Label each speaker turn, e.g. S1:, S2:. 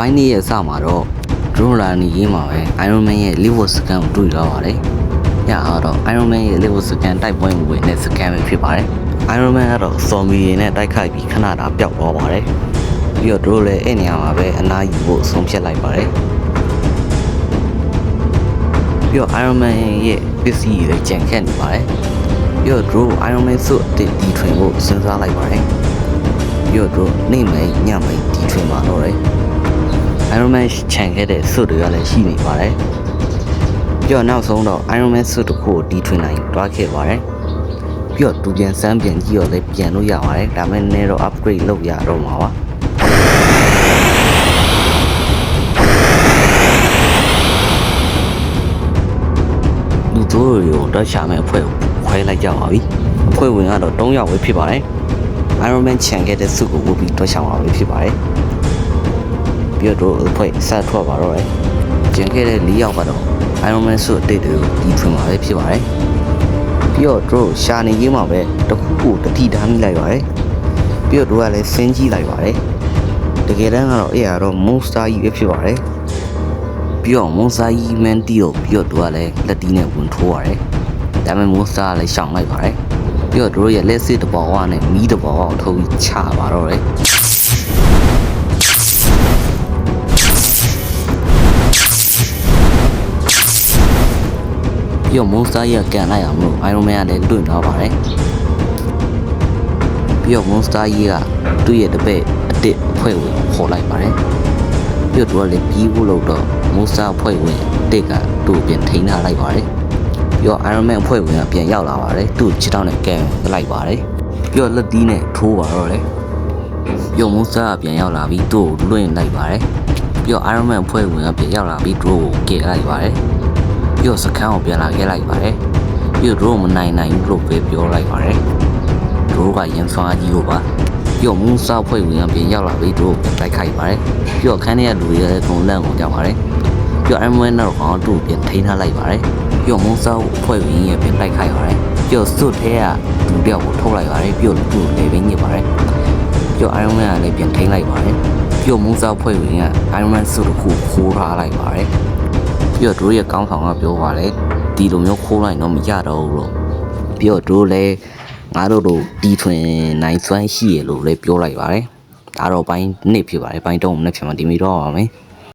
S1: ပိုင်းနေ့ရဲ့အစမှာတော့ drone လာနေရေးမှာပဲ Iron Man ရဲ့ level scan ကိုတွေ့လာပါတယ်။ညတော့ Iron Man ရဲ့ level scan တိုက်ပွဲဝင်တဲ့ scan ပဲဖြစ်ပါတယ်။ Iron Man ကတော့ zombie တွေနဲ့တိုက်ခိုက်ပြီးခဏတာပျောက်သွားပါတယ်။ပြီးတော့တို့လည်းအဲ့နေရာမှာပဲအနားယူဖို့ဆုံးဖြတ်လိုက်ပါတယ်။ပြီးတော့ Iron Man ရဲ့ပစ္စည်းတွေလည်းကြံခဲ့နေပါတယ်။ပြီးတော့တို့ Iron Man စုအစ်တီထွင်ဖို့စဉ်းစားလိုက်ပါတယ်။ပြီးတော့တို့နေ့မိတ်ညမိတ်တီထွင်မှာတော့တယ်။ Iron Man ခြံခဲ့တဲ့စုတွေကလည်းရှိနေပါတယ်။ပြီးတော့နောက်ဆုံးတော့ Iron Man စုတစ်ခုကိုတီထွင်နိုင်တွားခဲ့ပါတယ်။ပြီးတော့သူပြန်စမ်းပြန်ကြည့်တော့လည်းပြန်လို့ရပါတယ်။ဒါပေမဲ့နည်းတော့ upgrade လုပ်ရတော့မှာပါ။လူတို့တွေကိုတော့ရှာမဲ့အဖွဲ့ကိုခွဲလိုက်ကြပါပြီ။အဖွဲ့ဝင်ကတော့3ယောက်ပဲဖြစ်ပါတယ်။ Iron Man ခြံခဲ့တဲ့စုကိုဝုတ်ပြီးတော့ရှာမှာပဲဖြစ်ပါတယ်။ပြီးတော့အဖွဲ့ဆက်ထွက်ပါတော့တယ်။ကျန်ခဲ့တဲ့4ယောက်ကတော့ Iron Man စုအတိတ်တွေကိုတီထွင်မှာပဲဖြစ်ပါတယ်။ပြီးတော့တို့ရှာနေကြီးမှာပဲတခုခုတတိထားမိလိုက်ပါတယ်။ပြီးတော့တို့ကလည်းစင်းကြည့်လိုက်ပါတယ်။တကယ်တမ်းကတော့အဲ့ဟာတော့ monster ကြီးပဲဖြစ်ပါတယ်။ပြီးတော့ monster ကြီး man တီကိုပြီးတော့တို့ကလည်းလက်တီးနဲ့ဝင်ထိုးရတယ်။ဒါပေမဲ့ monster ကလည်းရှောင်လိုက်ပါတယ်။ပြီးတော့တို့ရဲ့လက်စစ်တဘောဝနဲ့မီးတဘောဝကိုထုတ်ပြီးချပါတော့တယ်။ပြီးတော့ monster ကြီးကကန်လိုက်အောင်လို့ Iron Man ကလည်းလွင့်သွားပါတယ်ပြီးတော့ monster ကြီးကသူ့ရဲ့တပည့်အတစ်အဖွဲ့ဝင်ခေါ်လိုက်ပါတယ်ပြီးတော့သူကလည်းပြီးဖို့လို့တော့ monster အဖွဲ့ဝင်အတစ်ကသူ့ပြန်ထိန်းထားလိုက်ပါတယ်ပြီးတော့ Iron Man အဖွဲ့ဝင်ကပြန်ရောက်လာပါတယ်သူ့ခြေထောက်နဲ့ကန်လိုက်ပါတယ်ပြီးတော့လက်သီးနဲ့ထိုးပါတော့တယ်ပြီးတော့ monster ကပြန်ရောက်လာပြီးသူ့ကိုလွင့်လိုက်ပါတယ်ပြီးတော့ Iron Man အဖွဲ့ဝင်ကပြန်ရောက်လာပြီးသူ့ကိုကယ်လိုက်ပါတယ်ပြီးတော့စခန်းကိုပြန်လာခဲ့လိုက်ပါတယ်ပြီးတော့မနိုင်ဘူးလို့ပဲပြောလိုက်ပါတယ်တို့ကရန်စွာကြီးလို့ပါပြီးတော့မူးစားဖွဲ့ဝင်ကပြန်ရောက်လာပြီးတို့တိုက်ခိုက်ပါတယ်ပြီးတော့ခန်းထဲကလူတွေလည်းကုန်လန့်ကုန်ကြပါတယ်ပြီးတော့ Iron Man တော့တို့ပြန်ထိန်းထားလိုက်ပါတယ်ပြီးတော့မူးစားဖွဲ့ဝင်ရဲ့ပြန်တိုက်ခိုက်ပါတယ်ပြီးတော့စွတ်ထဲကလူတယောက်ကိုထုတ်လိုက်ပါတယ်ပြီးတော့သူ့လေဘင်းညစ်ပါတယ်ပြီးတော့ Iron Man ကလည်းပြန်ထိန်းလိုက်ပါတယ်ပြီးတော့မူးစားဖွဲ့ဝင်က Iron Man စွတ်တစ်ခုခိုးထားလိုက်ပါတယ်ပြီးတော့တို့ရဲ့ကောင်းဆောင်ကပြောပါတယ်ဒီလိုမျိုးခိုးလိုက်တော့မရတော့ဘူးလို့ပြီးတော့တို့လည်းငါတို့တီထွင်နိုင်စွမ်းရှိရလို့လည်းပြောလိုက်ပါတယ်ဒါတော့ပိုင်း1ဖြစ်ပါတယ်ပိုင်း3နဲ့ဖြစ်မှာဒီမီတော့ပါမယ်